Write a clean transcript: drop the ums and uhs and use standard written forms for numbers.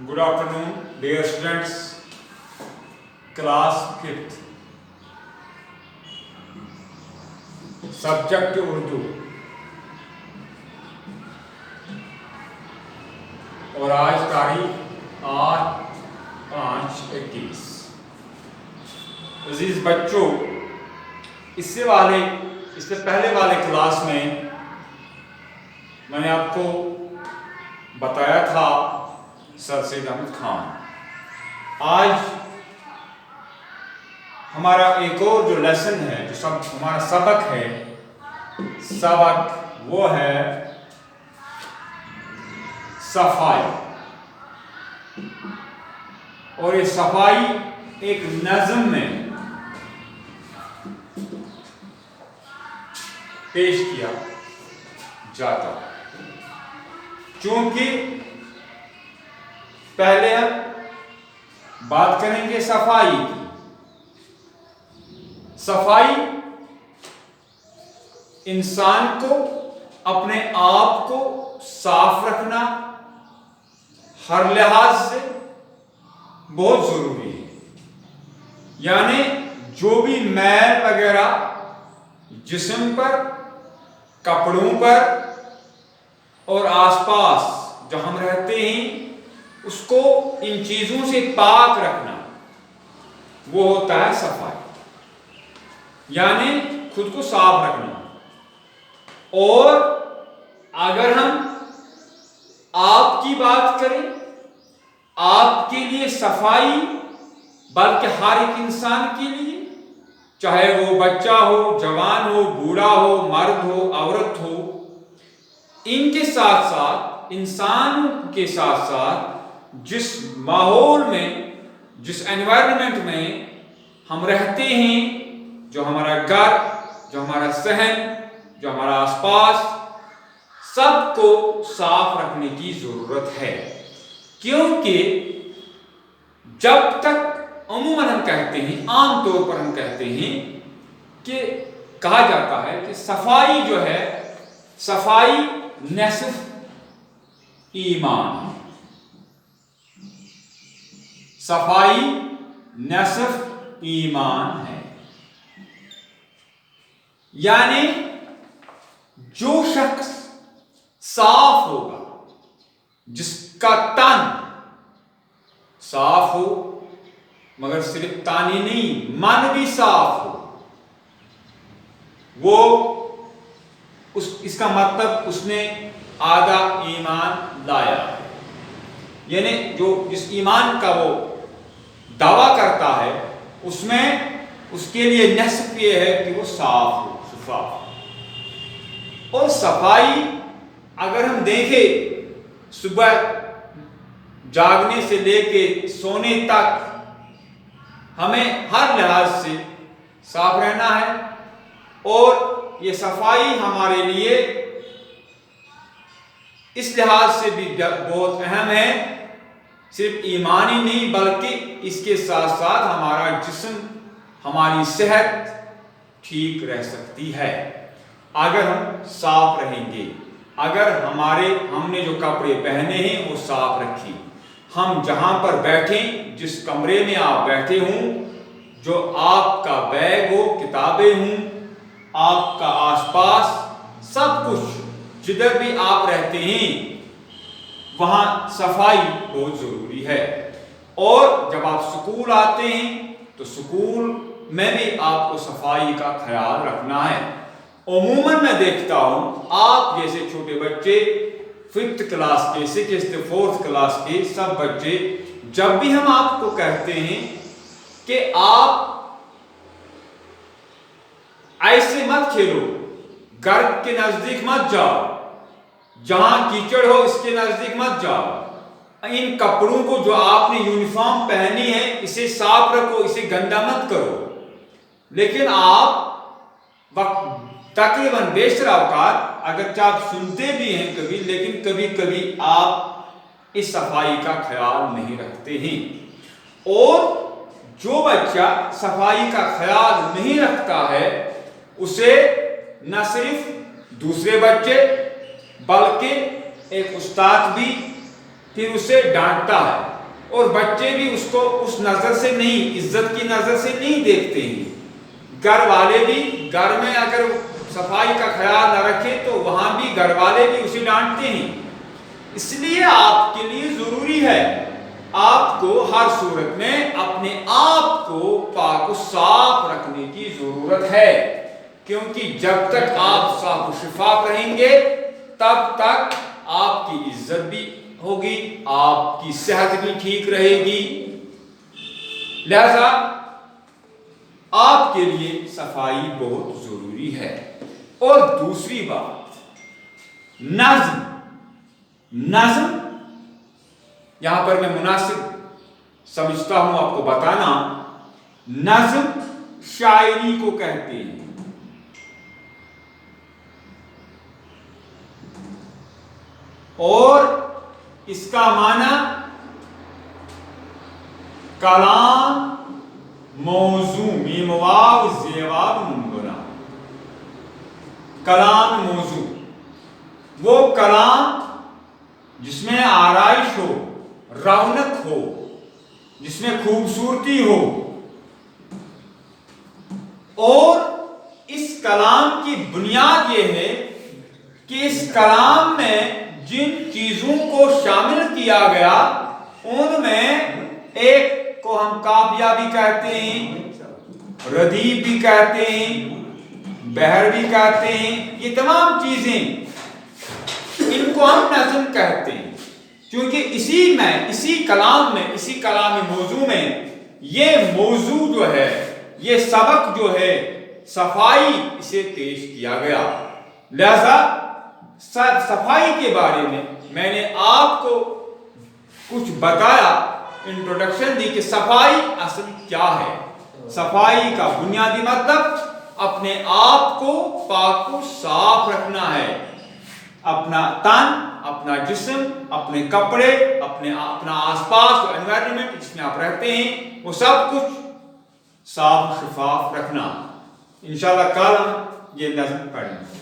Good afternoon, dear students, class 5th, subject Urdu. और आज तारीख 8/5/21। अजीज बच्चों, इससे पहले वाले क्लास में मैंने आपको बताया था सर सैयद अहमद खान। आज हमारा एक और जो लेसन है, जो हमारा सबक है, वो है सफाई। और ये सफाई एक नज़्म में पेश किया जाता है। चूंकि पहले हम बात करेंगे सफाई की। सफाई इंसान को अपने आप को साफ रखना हर लिहाज से बहुत जरूरी है। यानी जो भी मैल वगैरह जिस्म पर, कपड़ों पर और आसपास जहां हम रहते हैं, उसको इन चीजों से पाक रखना, वो होता है सफाई। यानी खुद को साफ रखना। और अगर हम आपकी बात करें, आपके लिए सफाई बल्कि हर एक इंसान के लिए, चाहे वो बच्चा हो, जवान हो, बूढ़ा हो, मर्द हो, औरत हो, इनके साथ साथ, इंसान के साथ साथ जिस माहौल में, जिस एनवायरनमेंट में हम रहते हैं, जो हमारा घर, जो हमारा सहन, जो हमारा आसपास, सबको साफ रखने की जरूरत है। क्योंकि जब तक अमूमन हम कहते हैं, आमतौर पर हम कहते हैं कि कहा जाता है कि सफाई जो है, सफाई निस्फ ईमान है। सफाई निस्फ ईमान है। यानी जो शख्स साफ होगा, जिसका तन साफ हो, मगर सिर्फ तन ही नहीं, मन भी साफ हो, वो इसका मतलब उसने आधा ईमान लाया है। यानी जो जिस ईमान का वो दावा करता है, उसमें उसके लिए निस्फ ये है कि वो साफ हो, शुफाफ। और सफाई अगर हम देखें, सुबह जागने से लेके सोने तक हमें हर लिहाज से साफ रहना है। और ये सफाई हमारे लिए इस लिहाज से भी बहुत अहम है, सिर्फ ईमान ही नहीं, बल्कि इसके साथ साथ हमारा जिस्म, हमारी सेहत ठीक रह सकती है अगर हम साफ रहेंगे। अगर हमने जो कपड़े पहने हैं वो साफ रखें, हम जहां पर बैठें, जिस कमरे में आप बैठे हों, जो आपका बैग हो, किताबें हों, आपका आसपास सब कुछ, जिधर भी आप रहते हैं, वहां सफाई बहुत जरूरी है। और जब आप स्कूल आते हैं तो स्कूल में भी आपको सफाई का ख्याल रखना है। अमूमन मैं देखता हूं, आप जैसे छोटे बच्चे, 5th क्लास के, 6th, 4th क्लास के सब बच्चे, जब भी हम आपको कहते हैं कि आप ऐसे मत खेलो, घर के नजदीक मत जाओ, जहां कीचड़ हो इसके नजदीक मत जाओ, इन कपड़ों को जो आपने यूनिफॉर्म पहनी है इसे साफ रखो, इसे गंदा मत करो। लेकिन आप तकरीबन बेशतर औकात, अगर आप सुनते भी हैं कभी, लेकिन कभी कभी आप इस सफाई का ख्याल नहीं रखते हैं। और जो बच्चा सफाई का ख्याल नहीं रखता है, उसे न सिर्फ दूसरे बच्चे बल्कि एक उस्ताद भी پھر اسے ڈانٹتا ہے، اور بچے بھی اس کو اس نظر سے نہیں، عزت کی نظر سے نہیں دیکھتے ہیں۔ گھر والے بھی گھر میں اگر صفائی کا خیال نہ رکھے تو وہاں بھی گھر والے بھی اسے ڈانٹتے ہیں۔ اس لیے آپ کے لیے ضروری ہے، آپ کو ہر صورت میں اپنے آپ کو پاک و صاف رکھنے کی ضرورت ہے، کیونکہ جب تک آپ صاف و شفاف رہیں گے تب تک آپ کی عزت بھی ہوگی، آپ کی صحت بھی ٹھیک رہے گی۔ لہذا آپ کے لیے صفائی بہت ضروری ہے۔ اور دوسری بات، نظم یہاں پر میں مناسب سمجھتا ہوں آپ کو بتانا، نظم شاعری کو کہتے ہیں۔ اور اس کا معنی کلام موضوع، میم واو زیواب منگنا، کلام موضوع، وہ کلام جس میں آرائش ہو، رونق ہو، جس میں خوبصورتی ہو، اور اس کلام کی بنیاد یہ ہے کہ اس کلام میں جن چیزوں کو شامل کیا گیا ان میں ایک کو ہم قافیہ بھی کہتے ہیں، ردیف بھی کہتے ہیں، بحر بھی کہتے ہیں، یہ تمام چیزیں ان کو ہم نظم کہتے ہیں، کیونکہ اسی کلام میں، اسی کلامی موضوع میں یہ موضوع جو ہے، یہ سبق جو ہے صفائی، اسے پیش کیا گیا۔ لہذا صفائی کے بارے میں نے آپ کو کچھ بتایا، انٹروڈکشن دی کہ صفائی اصل کیا ہے۔ صفائی کا بنیادی مطلب اپنے آپ کو پاک و صاف رکھنا ہے، اپنا تن، اپنا جسم، اپنے کپڑے، اپنا آس پاس جو انوائرمنٹ جس میں آپ رہتے ہیں وہ سب کچھ صاف شفاف رکھنا۔ انشاءاللہ کل ہم یہ نظم پڑھیں گے۔